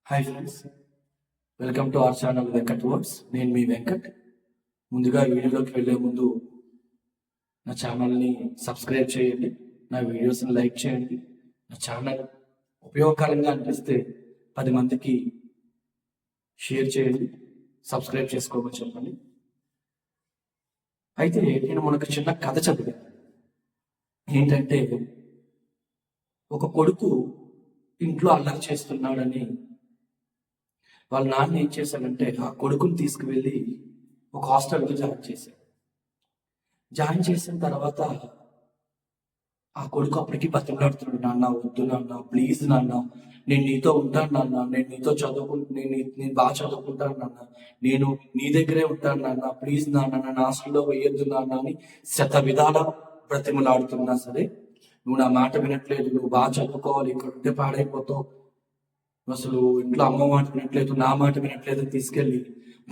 Hi friends, welcome to our channel Venkat words. నేను మీ వెంకట్. ముందుగా వీడియోలోకి వెళ్ళే ముందు నా ఛానల్ని సబ్స్క్రైబ్ చేయండి, నా వీడియోస్ని లైక్ చేయండి. నా ఛానల్ ఉపయోగకరంగా అనిపిస్తే 10 మందికి షేర్ చేయండి, సబ్స్క్రైబ్ చేసుకోమని చెప్పండి. అయితే నేను మనకు చిన్న కథ చదివాను. ఏంటంటే, ఒక కొడుకు ఇంట్లో అల్లరి చేస్తున్నాడని వాళ్ళ నాన్న ఏం చేశాడంటే ఆ కొడుకుని తీసుకువెళ్ళి ఒక హాస్టల్కి జాయిన్ చేశాడు. జాయిన్ చేసిన తర్వాత ఆ కొడుకు అప్పటికి బతిమలాడుతున్నాడు, నాన్న వద్దు నాన్న, ప్లీజ్ నాన్న, నేను నీతో ఉంటాను నాన్న, నేను నీతో నేను బాగా చదువుకుంటాను నాన్న, నేను నీ దగ్గరే ఉంటాను నాన్న, ప్లీజ్ నాన్న, నన్ను హాస్టల్లో వేయొద్దు నాన్న అని శత విధాల బ్రతిమలాడుతున్నా సరే నువ్వు నా మాట వినట్లేదు, నువ్వు బాగా చదువుకోవాలి, ఇక్కడ ఉంటే పాడైపోతావు, అసలు ఇంట్లో అమ్మ మాట వినట్లేదు, నా మాట వినట్లేదు, తీసుకెళ్ళి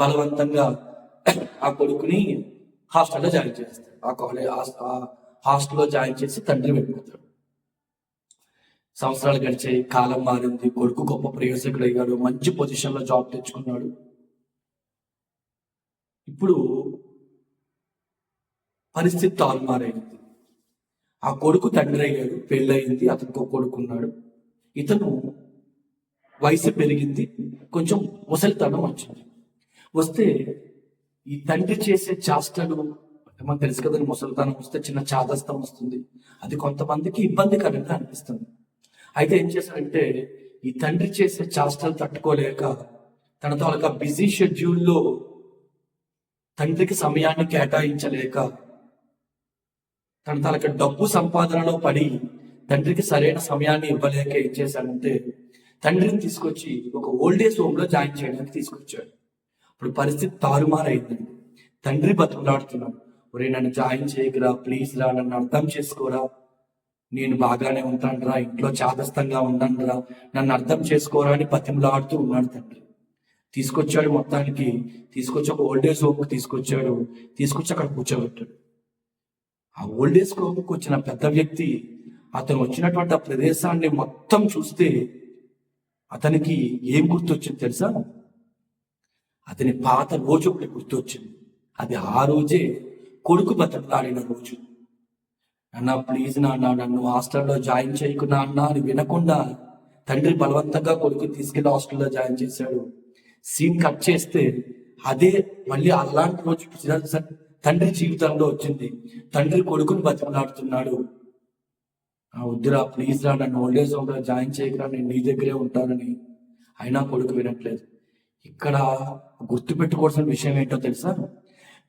బలవంతంగా ఆ కొడుకుని హాస్టల్లో జాయిన్ చేస్తాడు. ఆ హాస్టల్లో జాయిన్ చేసి తండ్రి వెళ్ళిపోతాడు. సంవత్సరాలు గడిచాయి, కాలం మారింది, కొడుకు గొప్ప ప్రయోజకుడు అయ్యాడు, మంచి పొజిషన్లో జాబ్ తెచ్చుకున్నాడు. ఇప్పుడు పరిస్థితి తారుమారైంది. ఆ కొడుకు తండ్రి అయ్యాడు, పెళ్ళయింది, అతనికి ఒక కొడుకున్నాడు. ఇతను వయసు పెరిగింది, కొంచెం ముసలితనం వచ్చింది. వస్తే ఈ తండ్రి చేసే చేష్టలు మనకు తెలుసు కదండి, ముసలితనం వస్తే చిన్న చాదస్తం వస్తుంది, అది కొంతమందికి ఇబ్బందికరంగా అనిపిస్తుంది. అయితే ఏం చేశాడంటే ఈ తండ్రి చేసే చేష్టలు తట్టుకోలేక తన తాలూకా బిజీ షెడ్యూల్లో తండ్రికి సమయాన్ని కేటాయించలేక తన తాలూకా డబ్బు సంపాదనలో పడి తండ్రికి సరైన సమయాన్ని ఇవ్వలేక ఏం చేశాడంటే తండ్రిని తీసుకొచ్చి ఒక ఓల్డేజ్ హోమ్లో జాయిన్ చేయడానికి తీసుకొచ్చాడు. ఇప్పుడు పరిస్థితి తారుమారైందండి. తండ్రి బతుకులాడుతున్నాడు, ఒరే నన్ను జాయిన్ చేయకురా, ప్లీజ్ రా, నన్ను అర్థం చేసుకోరా, నేను బాగానే ఉంటాను రా, ఇంట్లో చాదస్తంగా ఉన్నాను రా, నన్ను అర్థం చేసుకోరా అని బతిమలాడుతూ ఉన్నాడు తండ్రి. తీసుకొచ్చాడు, మొత్తానికి తీసుకొచ్చి ఒక ఓల్డేజ్ హోమ్కి తీసుకొచ్చి అక్కడ కూర్చోబెట్టాడు. ఆ ఓల్డేజ్ హోమ్కి వచ్చిన పెద్ద వ్యక్తి అతను వచ్చినటువంటి ఆ ప్రదేశాన్ని మొత్తం చూస్తే అతనికి ఏం గుర్తొచ్చింది తెలుసా? అతని పాత రోజు ఒకటి గుర్తొచ్చింది. అది ఆ రోజే కొడుకు బతకలాడిన రోజు. నాన్న ప్లీజ్ నాన్న, నన్ను హాస్టల్లో జాయిన్ చేయకున్నా అన్న అని వినకుండా తండ్రి బలవంతంగా కొడుకు తీసుకెళ్లి హాస్టల్లో జాయిన్ చేశాడు. సీన్ కట్ చేస్తే అదే మళ్ళీ అలాంటి రోజు తండ్రి జీవితంలో వచ్చింది. తండ్రి కొడుకుని బతిమలాడుతున్నాడు, వద్దురా, ప్లీజ్ రా, నన్ను ఓల్డేజ్ హోమ్లో జాయిన్ చేయకురా, నేను నీ దగ్గరే ఉంటానని. అయినా కొడుకు వినట్లేదు. ఇక్కడ గుర్తుపెట్టుకోవాల్సిన విషయం ఏంటో తెలుసా?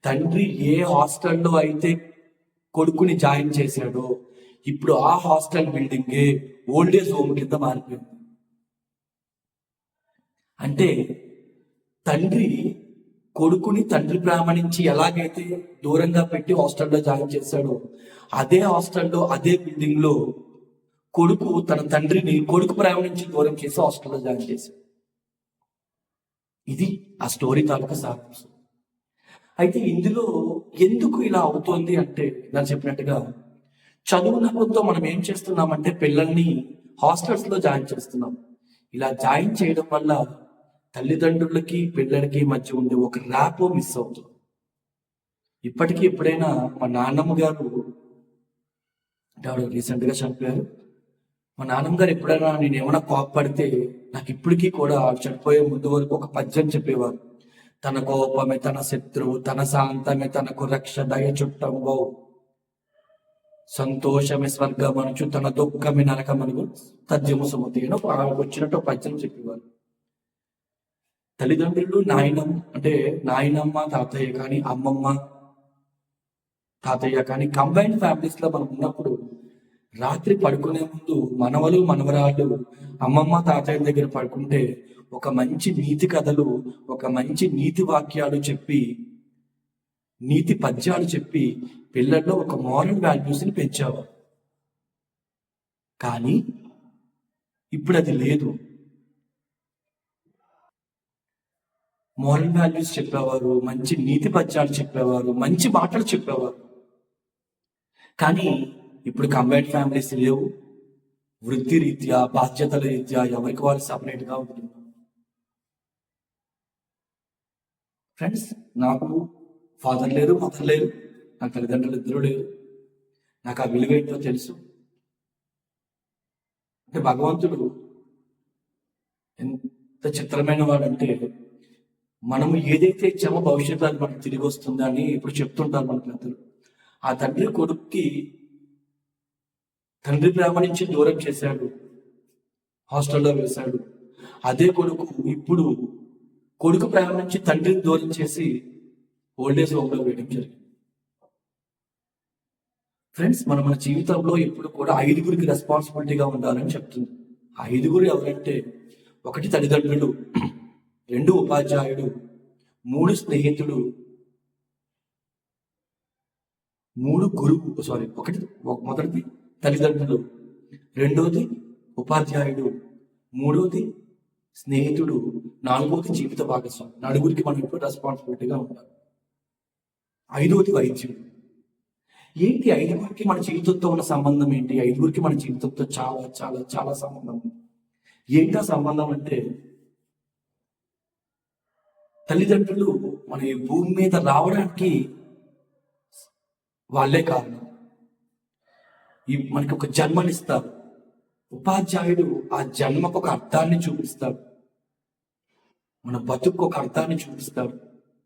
తండ్రి ఏ హాస్టల్లో అయితే కొడుకుని జాయిన్ చేశాడో ఇప్పుడు ఆ హాస్టల్ బిల్డింగే ఓల్డేజ్ హోమ్ కింద మారిపోయింది. అంటే తండ్రి కొడుకుని తండ్రి ప్రేమ నుంచి ఎలాగైతే దూరంగా పెట్టి హాస్టల్లో జాయిన్ చేశాడో అదే హాస్టల్లో అదే బిల్డింగ్ లో కొడుకు తన తండ్రిని కొడుకు ప్రేమ నుంచి దూరం చేసి హాస్టల్లో జాయిన్ చేశాడు. ఇది ఆ స్టోరీ తాలూకా సారాంశం. అయితే ఇందులో ఎందుకు ఇలా అవుతోంది అంటే, నేను చెప్పినట్టుగా చదువునతో మనం ఏం చేస్తున్నామంటే పిల్లల్ని హాస్టల్స్ లో జాయిన్ చేస్తున్నాం. ఇలా జాయిన్ చేయడం వల్ల తల్లిదండ్రులకి పిల్లలకి మధ్య ఉండే ఒక ర్యాపో మిస్ అవుతుంది. ఇప్పటికీ ఎప్పుడైనా మా నాన్నమ్మ గారు అంటే ఆవిడ రీసెంట్గా చనిపోయారు. మా నాన్నమ్మ గారు ఎప్పుడైనా నేను ఏమైనా కోపపడితే నాకు ఇప్పటికీ కూడా చనిపోయే ముందు వరకు ఒక పద్యం చెప్పేవారు. తన కోపమే తన శత్రువు, తన శాంతమే తనకు రక్ష, దయ చుట్టంబో, సంతోషమే స్వర్గమనుచు, తన దుఃఖమే నరకమనుగు, తథ్యము సుమతి అని వచ్చినట్టు పద్యం చెప్పేవారు. తల్లిదండ్రులు నాయనమ్మ తాతయ్య కానీ అమ్మమ్మ తాతయ్య కానీ కంబైన్డ్ ఫ్యామిలీస్ లో మనం ఉన్నప్పుడు రాత్రి పడుకునే ముందు మనవలు మనవరాళ్ళు అమ్మమ్మ తాతయ్య దగ్గర పడుకుంటే ఒక మంచి నీతి కథలు, ఒక మంచి నీతి వాక్యాలు చెప్పి, నీతి పద్యాలు చెప్పి పిల్లల్లో ఒక మోరల్ వాల్యూస్ని పెంచావు. కానీ ఇప్పుడు అది లేదు. మోరల్ వాల్యూస్ చెప్పేవారు, మంచి నీతి పద్యాలు చెప్పేవారు, మంచి మాటలు చెప్పేవారు. కానీ ఇప్పుడు కంబైన్డ్ ఫ్యామిలీస్ లేవు. వృత్తి రీత్యా, బాధ్యతల రీత్యా ఎవరికి వాళ్ళు సపరేట్గా ఉంటున్నారు. ఫ్రెండ్స్, నాకు ఫాదర్ లేరు, మదర్ లేరు, నాకు తల్లిదండ్రులు ఇద్దరు లేరు. నాకు ఆ విలువ ఏంటో తెలుసు. అంటే భగవంతుడు ఎంత చిత్రమైన వాడంటే, మనము ఏదైతే ఇచ్చామో భవిష్యత్తు అది మనకు తిరిగి వస్తుంది అని ఇప్పుడు చెప్తుంటారు మన పెద్దలు. ఆ తండ్రి కొడుక్కి తండ్రి ప్రేమ నుంచి దూరం చేశాడు, హాస్టల్లో వేశాడు. అదే కొడుకు ఇప్పుడు కొడుకు ప్రేమ నుంచి తండ్రిని దూరం చేసి ఓల్డేజ్ హోమ్లో వేయడం జరిగింది. ఫ్రెండ్స్, మన జీవితంలో ఎప్పుడు కూడా 5గురికి రెస్పాన్సిబిలిటీగా ఉండాలని చెప్తుంది. ఆ 5గురు ఎవరంటే, 1 తల్లిదండ్రులు, 2 ఉపాధ్యాయుడు, 3 స్నేహితుడు, 3 గురువు. మొదటిది తల్లిదండ్రులు, రెండోది ఉపాధ్యాయుడు, మూడోది స్నేహితుడు, 4వది జీవిత భాగస్వామి. 4గురికి మనం ఎప్పుడు రెస్పాన్సిబిలిటీగా ఉండాలి. 5వది వైద్యుడు. ఏంటి 5గురికి మన జీవితంతో ఉన్న సంబంధం ఏంటి? 5గురికి మన జీవితంతో చాలా చాలా చాలా సంబంధం ఉంది. ఏంటి ఆ సంబంధం అంటే, తల్లిదండ్రులు మన ఈ భూమి మీద రావడానికి వాళ్ళే కారణం. మనకి ఒక జన్మనిస్తారు. ఉపాధ్యాయుడు ఆ జన్మకు ఒక అర్థాన్ని చూపిస్తాడు, మన బతుకు ఒక అర్థాన్ని చూపిస్తాడు.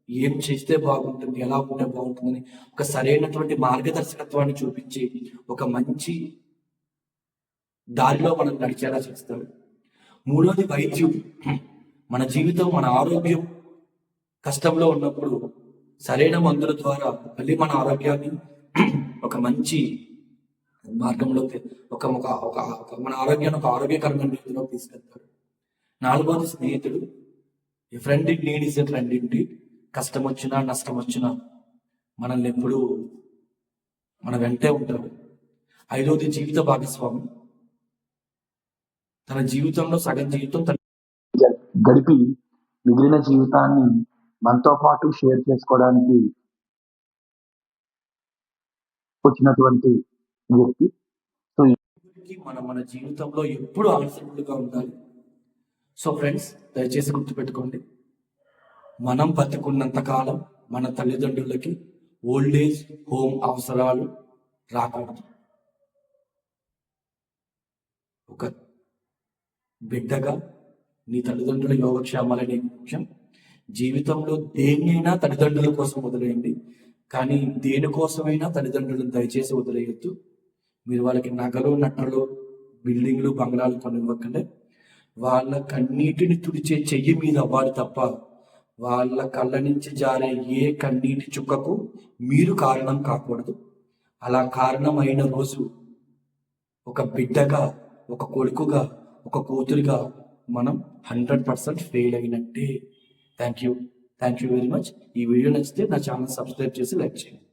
ఏం చేస్తే బాగుంటుంది, ఎలా ఉంటే బాగుంటుందని ఒక సరైనటువంటి మార్గదర్శకత్వాన్ని చూపించి ఒక మంచి దారిలో మనం నడిచేలా చేస్తాడు. 3వది వైద్యుడు. మన జీవితం, మన ఆరోగ్యం కష్టంలో ఉన్నప్పుడు సరైన మందుల ద్వారా మళ్ళీ మన ఆరోగ్యాన్ని ఒక మంచి మార్గంలో మన ఆరోగ్యాన్ని ఒక ఆరోగ్యకరమైన రీతిలో తీసుకెళ్తాడు. 4వది స్నేహితుడు. A friend in need is a friend indeed. కష్టం వచ్చినా నష్టం వచ్చినా మనల్ని ఎప్పుడు మన వెంటే ఉంటాడు. 5వది జీవిత భాగస్వామి. తన జీవితంలో సగం జీవితం గడిపి మిగిలిన జీవితాన్ని మనతో పాటు షేర్ చేసుకోవడానికి వచ్చినటువంటి వ్యక్తి. సో మన జీవితంలో ఎప్పుడు ఆన్సరబుల్గా ఉండాలి. సో ఫ్రెండ్స్, దయచేసి గుర్తుపెట్టుకోండి, మనం బతికున్నంత కాలం మన తల్లిదండ్రులకి ఓల్డేజ్ హోమ్ అవసరాలు రాకూడదు. ఒక బిడ్డగా నీ తల్లిదండ్రుల యోగక్షేమాలనే ముఖ్యం. జీవితంలో దేన్నైనా తల్లిదండ్రుల కోసం వదిలేయండి, కానీ దేనికోసమైనా తల్లిదండ్రులను దయచేసి వదిలేయొద్దు. మీరు వాళ్ళకి నగలు, నట్టలు, బిల్డింగ్లు, బంగ్లాలు కొనివ్వకండి. వాళ్ళ కన్నీటిని తుడిచే చెయ్యి మీద అవ్వాలి తప్ప వాళ్ళ కళ్ళ నుంచి జారే ఏ కన్నీటి చుక్కకు మీరు కారణం కాకూడదు. అలా కారణం అయిన రోజు ఒక బిడ్డగా, ఒక కొడుకుగా, ఒక కూతురిగా మనం 100% ఫెయిల్ అయినట్టే. Thank you very much. ఈ వీడియో నచ్చితే నా ఛానల్ సబ్స్క్రైబ్ చేసి లైక్ చేయండి.